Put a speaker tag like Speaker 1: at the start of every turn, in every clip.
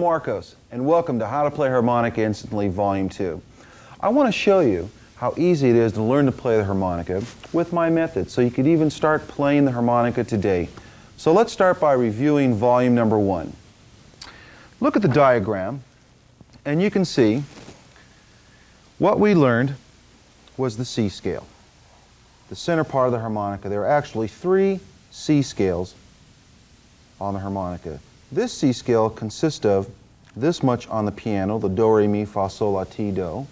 Speaker 1: Marcos, and welcome to How to Play Harmonica Instantly Volume 2. I want to show you how easy it is to learn to play the harmonica with my method, so you could even start playing the harmonica today. So let's start by reviewing volume number 1. Look at the diagram, and you can see what we learned was the C scale, the center part of the harmonica. There are actually 3 C scales on the harmonica. This C scale consists of this much on the piano, the do, re, mi, fa, sol, la, ti, do,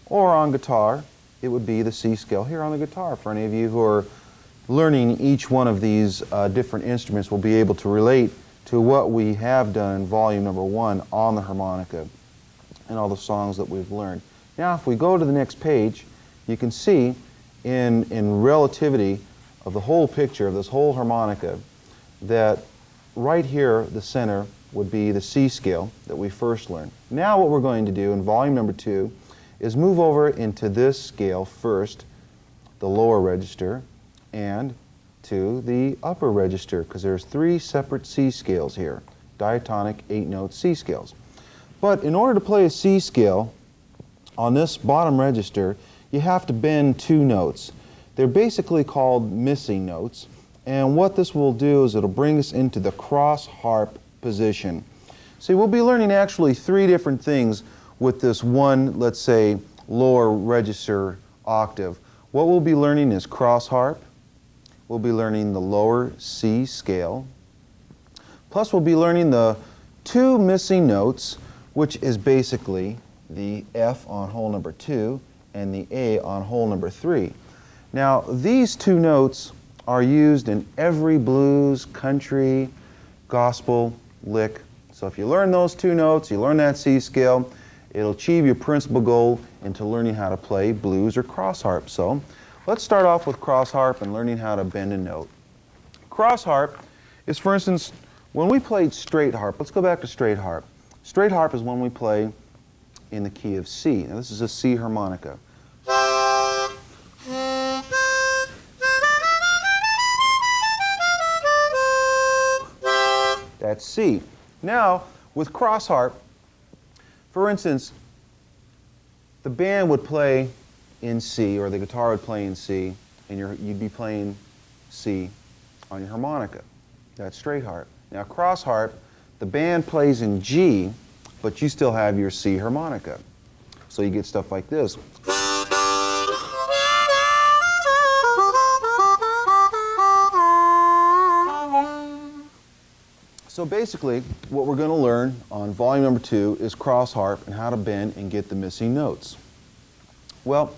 Speaker 1: or on guitar, it would be the C scale here on the guitar. For any of you who are learning each one of these different instruments will be able to relate to what we have done in volume number 1 on the harmonica and all the songs that we've learned. Now if we go to the next page, you can see in relativity of the whole picture of this whole harmonica that right here, the center, would be the C scale that we first learned. Now what we're going to do in volume number 2 is move over into this scale first, the lower register, and to the upper register, because there's 3 separate C scales here, diatonic 8-note C scales. But in order to play a C scale on this bottom register, you have to bend 2 notes. They're basically called missing notes. And what this will do is it'll bring us into the cross harp position. See, we'll be learning actually 3 different things with this one, let's say, lower register octave. What we'll be learning is cross harp. We'll be learning the lower C scale. Plus we'll be learning the 2 missing notes, which is basically the F on hole number 2 and the A on hole number 3. Now these 2 notes are used in every blues, country, gospel lick. So if you learn those 2 notes, you learn that C scale, it'll achieve your principal goal into learning how to play blues or cross harp. So let's start off with cross harp and learning how to bend a note. Cross harp is, for instance, when we played straight harp. Let's go back to straight harp. Straight harp is when we play in the key of C. Now this is a C harmonica. That's C. Now, with cross harp, for instance, the band would play in C, or the guitar would play in C, and you'd be playing C on your harmonica. That's straight harp. Now, cross harp, the band plays in G, but you still have your C harmonica. So you get stuff like this. So basically, what we're going to learn on volume number 2 is cross harp and how to bend and get the missing notes. Well,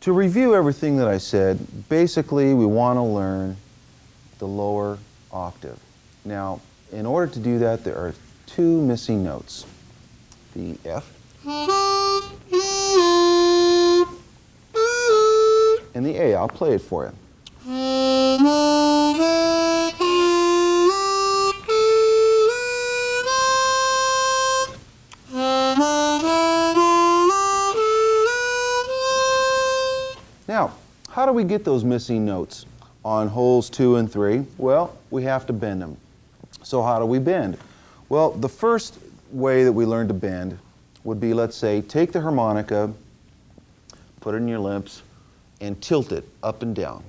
Speaker 1: to review everything that I said, basically we want to learn the lower octave. Now, in order to do that, there are 2 missing notes. The F and the A. I'll play it for you. Now, how do we get those missing notes on holes 2 and 3? Well, we have to bend them. So how do we bend? Well, the first way that we learn to bend would be, let's say, take the harmonica, put it in your lips, and tilt it up and down.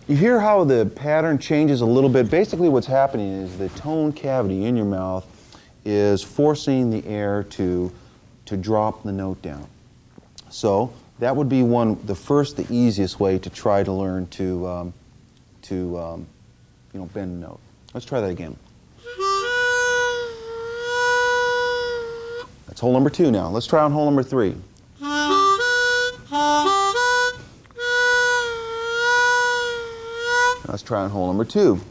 Speaker 1: You hear how the pattern changes a little bit. Basically what's happening is the tone cavity in your mouth is forcing the air to drop the note down. So that would be the easiest way to try to learn to bend a note. Let's try that again. That's hole number 2 now. Let's try on hole number 3. Let's try on hole number 2.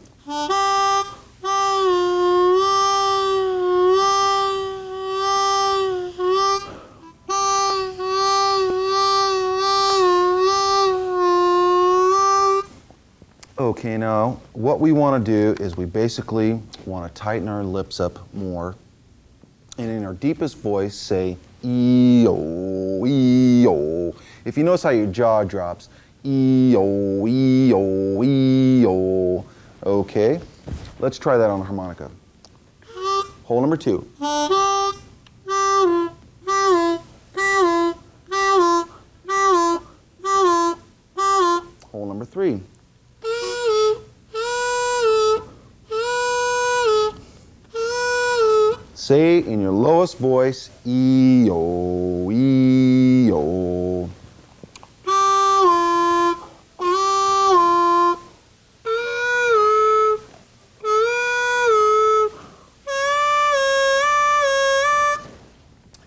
Speaker 1: Okay, now what we want to do is we basically want to tighten our lips up more And in our deepest voice, say E-O, E-O. If you notice how your jaw drops, E-O, E-O, E-O. Okay, let's try that on the harmonica. Hole number 2. Hole number 3. Say in your lowest voice, E-O, E-O.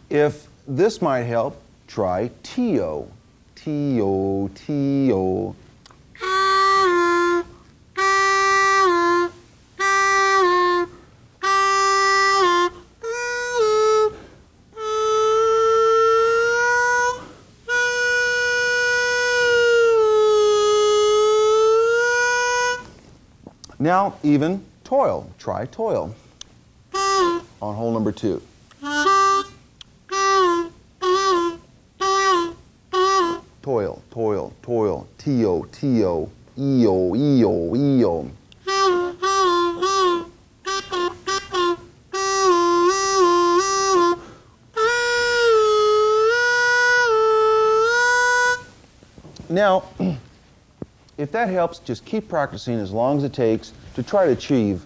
Speaker 1: If this might help, try T-O, T-O, T-O. Now, even toil. Try toil on hole number 2. Toil, toil, toil. T-O, T-O, E-O, E-O, E-O. Now, if that helps, just keep practicing as long as it takes to try to achieve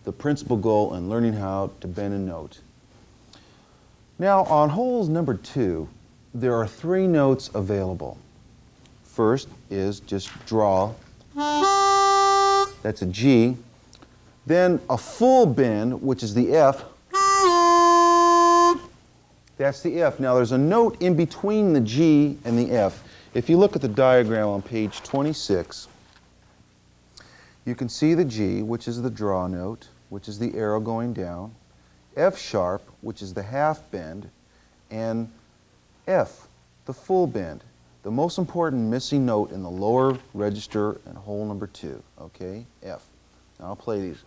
Speaker 1: the principal goal in learning how to bend a note. Now, on holes number 2, there are 3 notes available. First is just draw. That's a G. Then a full bend, which is the F. That's the F. Now, there's a note in between the G and the F. If you look at the diagram on page 26, you can see the G, which is the draw note, which is the arrow going down, F sharp, which is the half bend, and F, the full bend, the most important missing note in the lower register in hole number 2, okay, F. Now I'll play these.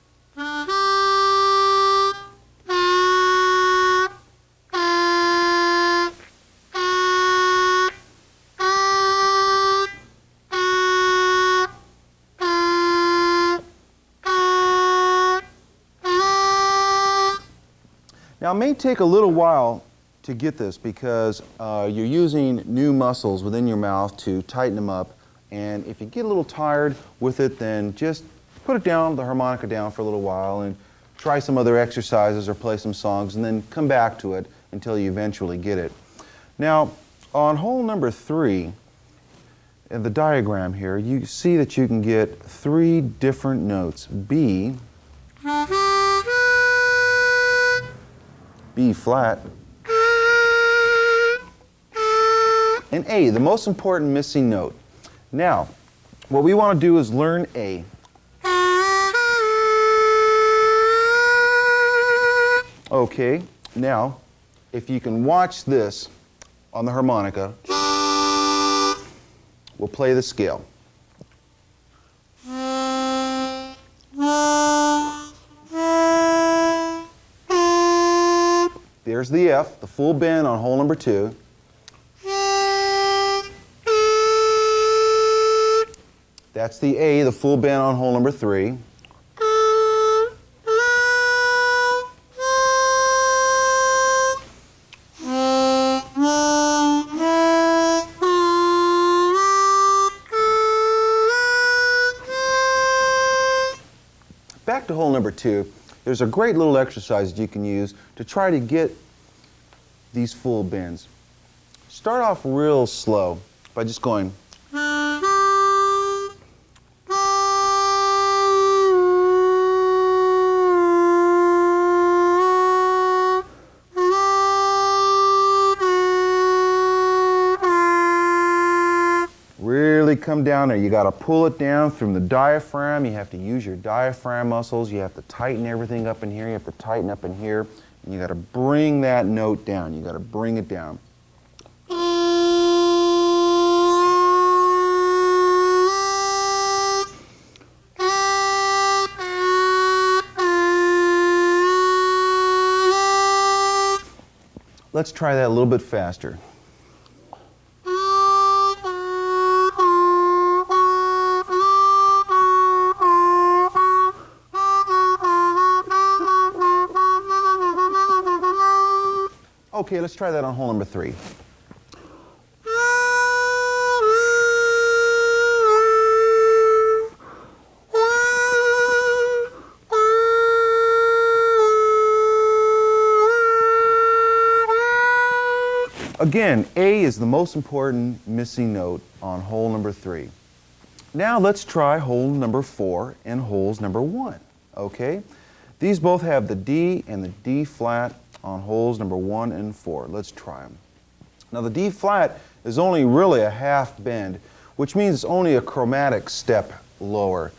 Speaker 1: Now, it may take a little while to get this because you're using new muscles within your mouth to tighten them up. And if you get a little tired with it, then just put it down, the harmonica down for a little while and try some other exercises or play some songs and then come back to it until you eventually get it. Now, on hole number 3, in the diagram here, you see that you can get 3 different notes. B, B flat, and A, the most important missing note. Now, what we want to do is learn A. Okay, now, if you can watch this on the harmonica, we'll play the scale. There's the F, the full bend on hole number 2. That's the A, the full bend on hole number 3. Back to hole number 2, there's a great little exercise that you can use to try to get these full bends. Start off real slow by just going. Really come down there. You got to pull it down from the diaphragm. You have to use your diaphragm muscles. You have to tighten everything up in here. You have to tighten up in here. And you got to bring that note down. You got to bring it down. Let's try that a little bit faster. Okay, let's try that on hole number 3. Again, A is the most important missing note on hole number 3. Now let's try hole number 4 and holes number 1. Okay? These both have the D and the D flat on holes number 1 and 4. Let's try them. Now the D flat is only really a half bend, which means it's only a chromatic step lower.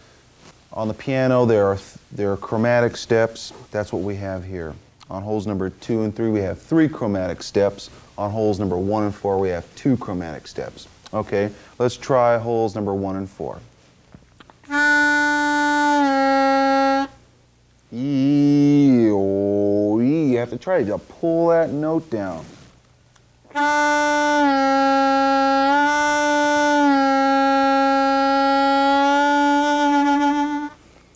Speaker 1: On the piano there are chromatic steps. That's what we have here. On holes number 2 and 3 we have 3 chromatic steps. On holes number 1 and 4 we have 2 chromatic steps. Okay, let's try holes number 1 and 4. E, O, E. You have to try to pull that note down.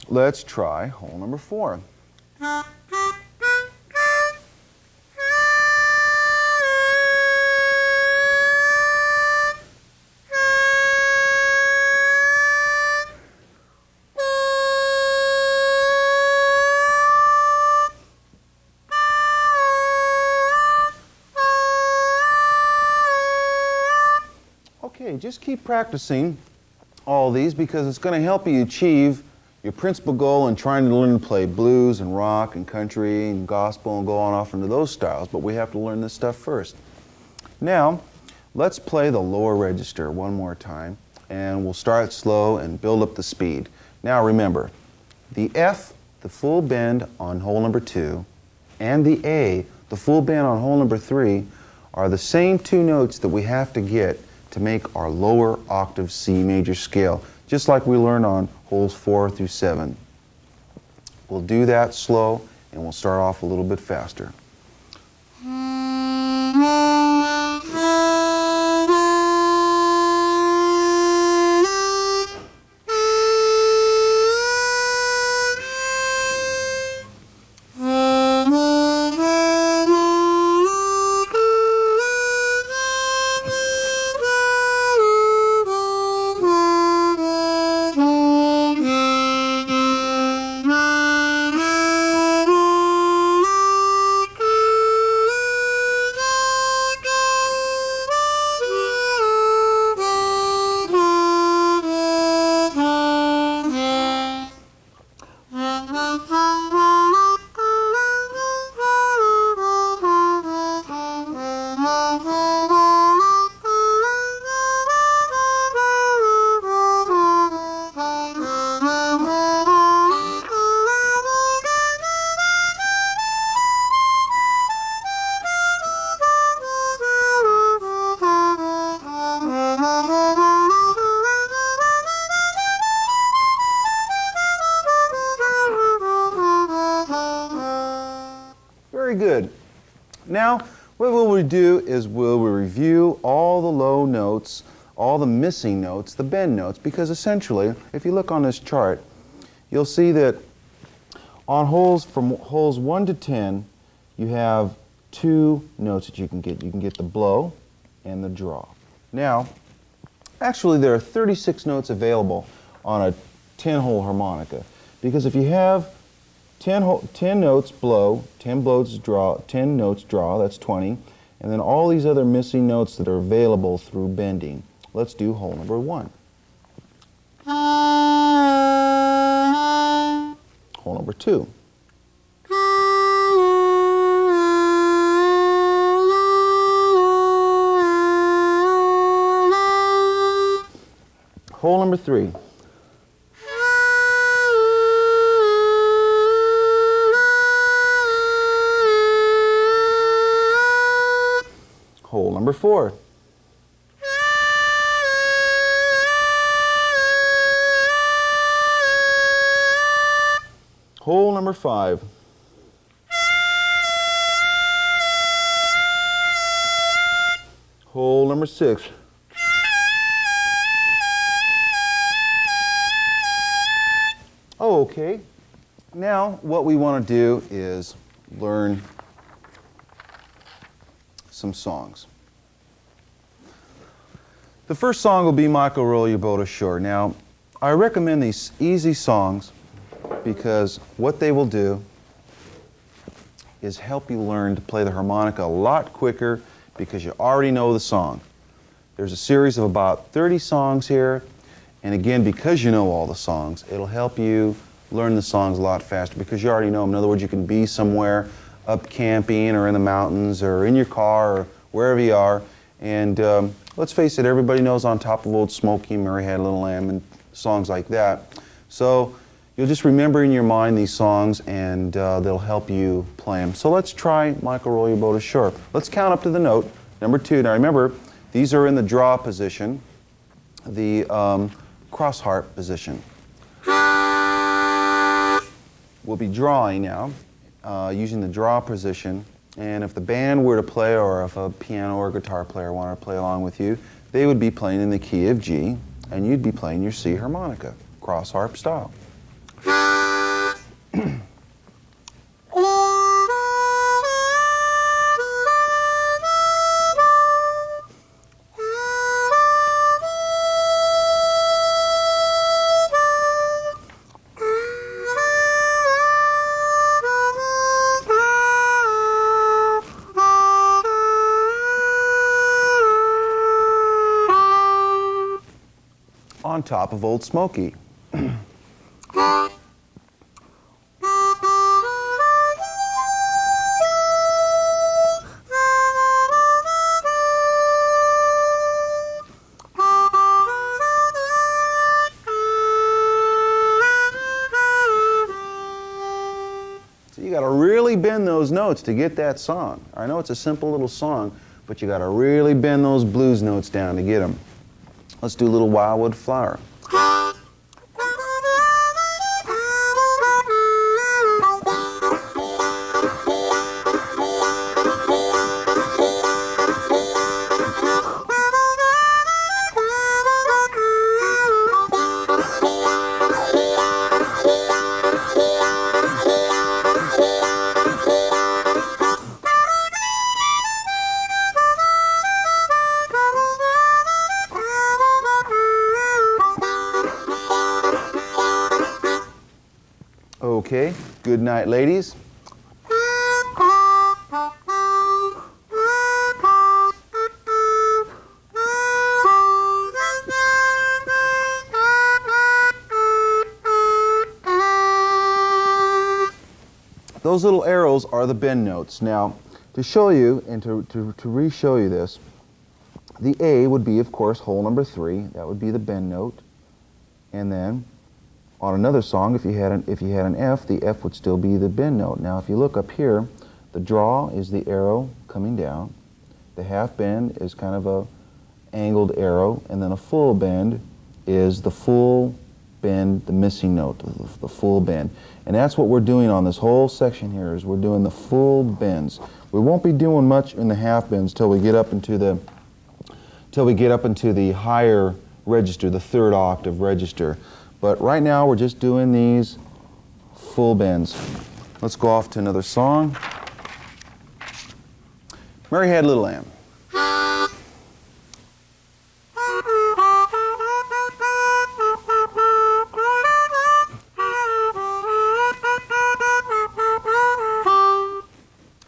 Speaker 1: Let's try hole number 4. Okay, just keep practicing all these because it's going to help you achieve your principal goal in trying to learn to play blues and rock and country and gospel and go on off into those styles, but we have to learn this stuff first. Now, let's play the lower register one more time, and we'll start slow and build up the speed. Now remember, the F, the full bend on hole number 2, and the A, the full bend on hole number 3, are the same 2 notes that we have to get to make our lower octave C major scale, just like we learned on holes 4 through 7. We'll do that slow, and we'll start off a little bit faster. Very good. Now, what we'll do is we'll review all the low notes, all the missing notes, the bend notes, because essentially, if you look on this chart, you'll see that on holes from holes 1 to 10, you have 2 notes that you can get. You can get the blow and the draw. Now, actually there are 36 notes available on a 10-hole harmonica, because if you have 10 notes blow, 10 notes draw, that's 20, and then all these other missing notes that are available through bending. Let's do hole number 1. Hole number 2. Hole number 3. Hole number 4. Hole number 5. Hole number 6. Okay, now what we want to do is learn some songs. The first song will be Michael Roll Your Boat Ashore. Now, I recommend these easy songs because what they will do is help you learn to play the harmonica a lot quicker because you already know the song. There's a series of about 30 songs here, and again, because you know all the songs, it'll help you learn the songs a lot faster because you already know them. In other words, you can be somewhere up camping or in the mountains or in your car or wherever you are, and let's face it, everybody knows On Top of Old Smoky, Mary Had a Little Lamb, and songs like that. So you'll just remember in your mind these songs, and they'll help you play them. So let's try Michael Roll Your Boat Ashore. Let's count up to the note, number 2. Now remember, these are in the draw position, the cross harp position. We'll be drawing now, using the draw position. And if the band were to play, or if a piano or guitar player wanted to play along with you, they would be playing in the key of G, and you'd be playing your C harmonica, cross harp style. On Top of Old Smoky. So you got to really bend those notes to get that song. I know it's a simple little song, but you got to really bend those blues notes down to get them. Let's do a little Wildwood Flower. Okay, good night, ladies. Those little arrows are the bend notes. Now, to show you and to re-show you this, the A would be, of course, hole number 3. That would be the bend note. And then on another song, if you had an F, the F would still be the bend note. Now, if you look up here, the draw is the arrow coming down. The half bend is kind of a angled arrow, and then a full bend is the full bend, the missing note, the full bend. And that's what we're doing on this whole section here, is we're doing the full bends. We won't be doing much in the half bends till we get up into the higher register, the 3rd octave register. But right now we're just doing these full bends. Let's go off to another song. Mary Had a Little Lamb.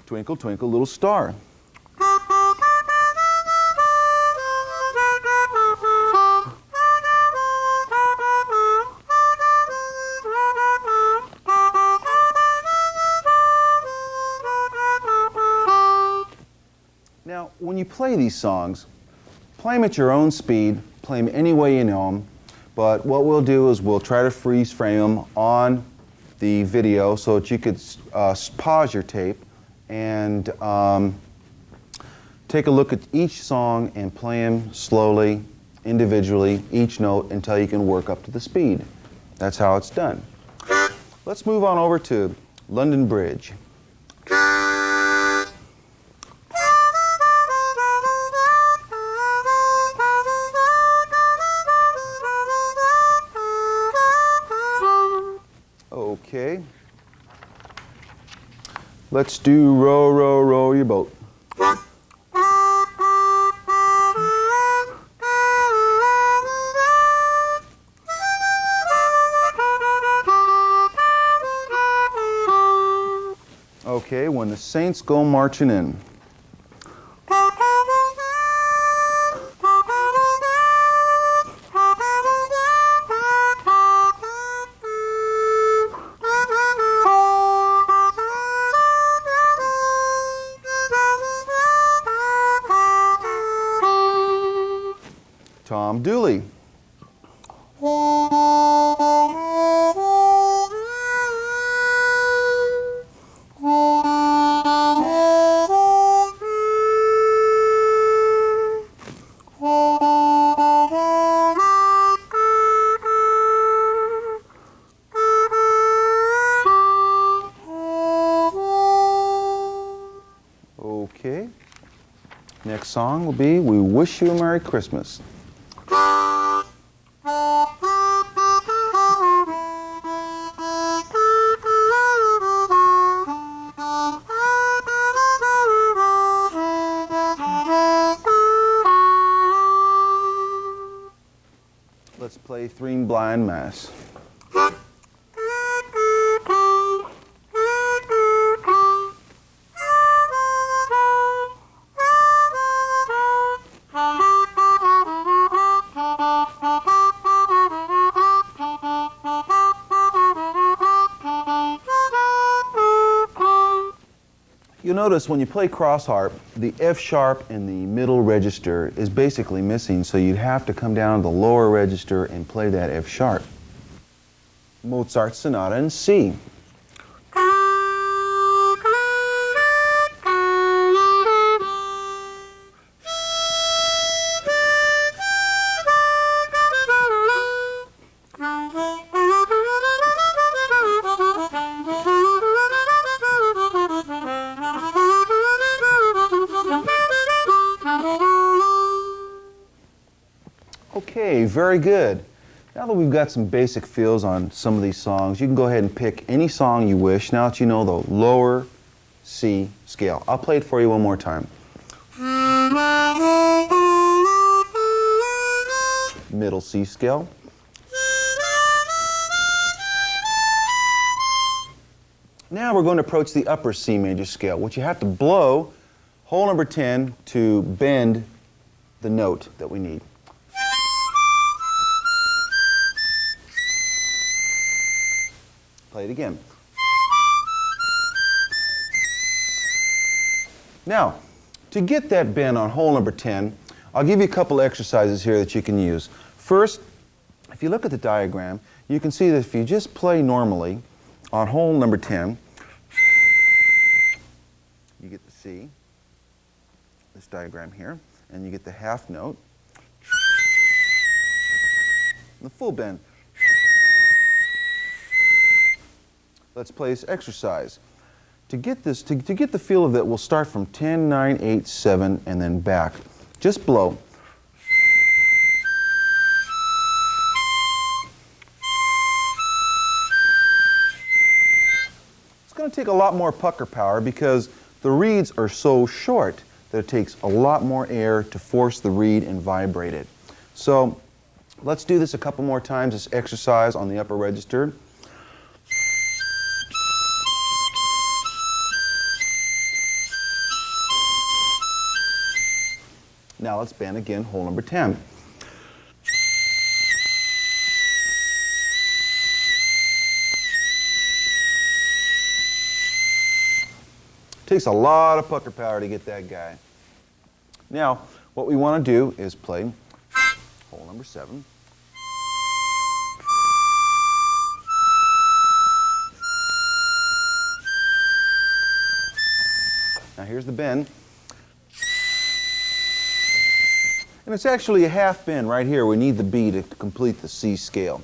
Speaker 1: Twinkle, twinkle, little star. Now, when you play these songs, play them at your own speed, play them any way you know them, but what we'll do is we'll try to freeze frame them on the video so that you could pause your tape and take a look at each song and play them slowly, individually, each note until you can work up to the speed. That's how it's done. Let's move on over to London Bridge. Let's do row, row, row your boat. Okay, when the saints go marching in. Tom Dooley. Okay. Next song will be We Wish You a Merry Christmas. Let's play Three Blind Mice. You'll notice when you play cross harp, the F sharp in the middle register is basically missing, so you'd have to come down to the lower register and play that F sharp. Mozart's Sonata in C. Okay, very good. Now that we've got some basic feels on some of these songs, you can go ahead and pick any song you wish now that you know the lower C scale. I'll play it for you one more time. Middle C scale. Now we're going to approach the upper C major scale, which you have to blow hole number 10 to bend the note that we need. Play it again. Now, to get that bend on hole number 10, I'll give you a couple exercises here that you can use. First, if you look at the diagram, you can see that if you just play normally on hole number 10, you get the C, this diagram here, and you get the half note, the full bend. Let's play this exercise. To get this, to get the feel of it, we'll start from 10, 9, 8, 7, and then back. Just blow. It's going to take a lot more pucker power because the reeds are so short that it takes a lot more air to force the reed and vibrate it. So let's do this a couple more times, this exercise on the upper register. Now let's bend again, hole number 10. Takes a lot of pucker power to get that guy. Now, what we want to do is play hole number 7. Now here's the bend. And it's actually a half bend right here. We need the B to complete the C scale.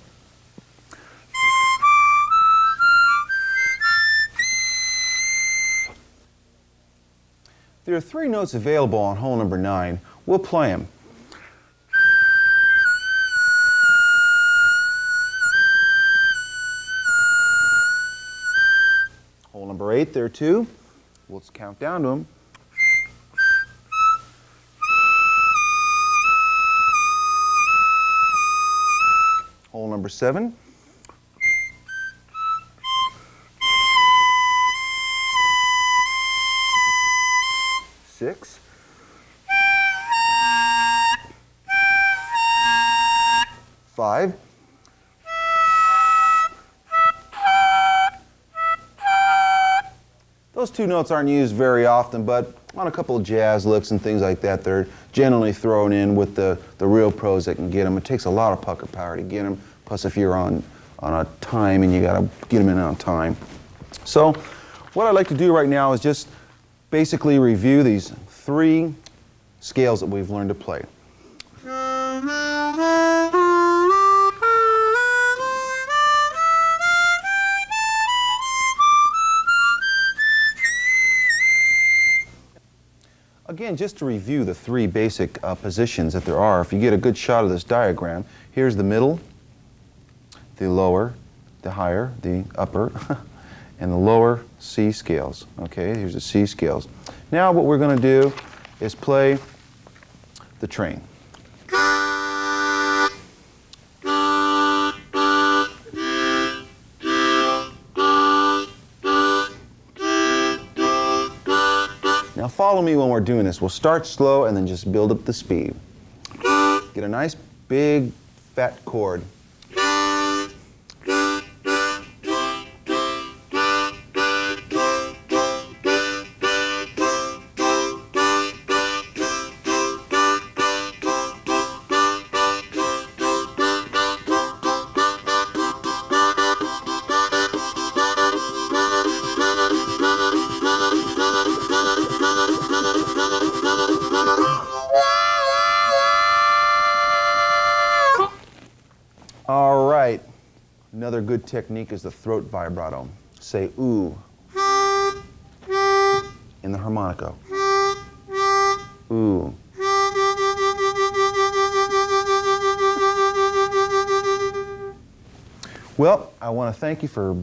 Speaker 1: There are 3 notes available on hole number 9. We'll play them. Hole number 8, there are 2. Let's count down to them. Hole number 7. 6. 5. Those two notes aren't used very often, but on a couple of jazz licks and things like that, they're generally thrown in with the real pros that can get them. It takes a lot of pucker power to get them, plus if you're on a time and you got to get them in on time. So what I'd like to do right now is just basically review these 3 scales that we've learned to play. Again, just to review the 3 basic positions that there are, if you get a good shot of this diagram, here's the middle, the lower, the higher, the upper, and the lower C scales. Okay, here's the C scales. Now what we're going to do is play the train. Now follow me when we're doing this. We'll start slow and then just build up the speed. Get a nice big fat chord. All right, another good technique is the throat vibrato. Say ooh in the harmonica. Ooh. Well, I want to thank you for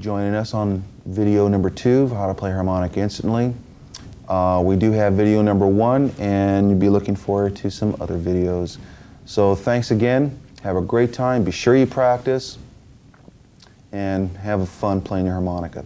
Speaker 1: joining us on video number 2 of how to play harmonica instantly. We do have video number 1, and you'll be looking forward to some other videos. So thanks again. Have a great time. Be sure you practice and have fun playing your harmonica.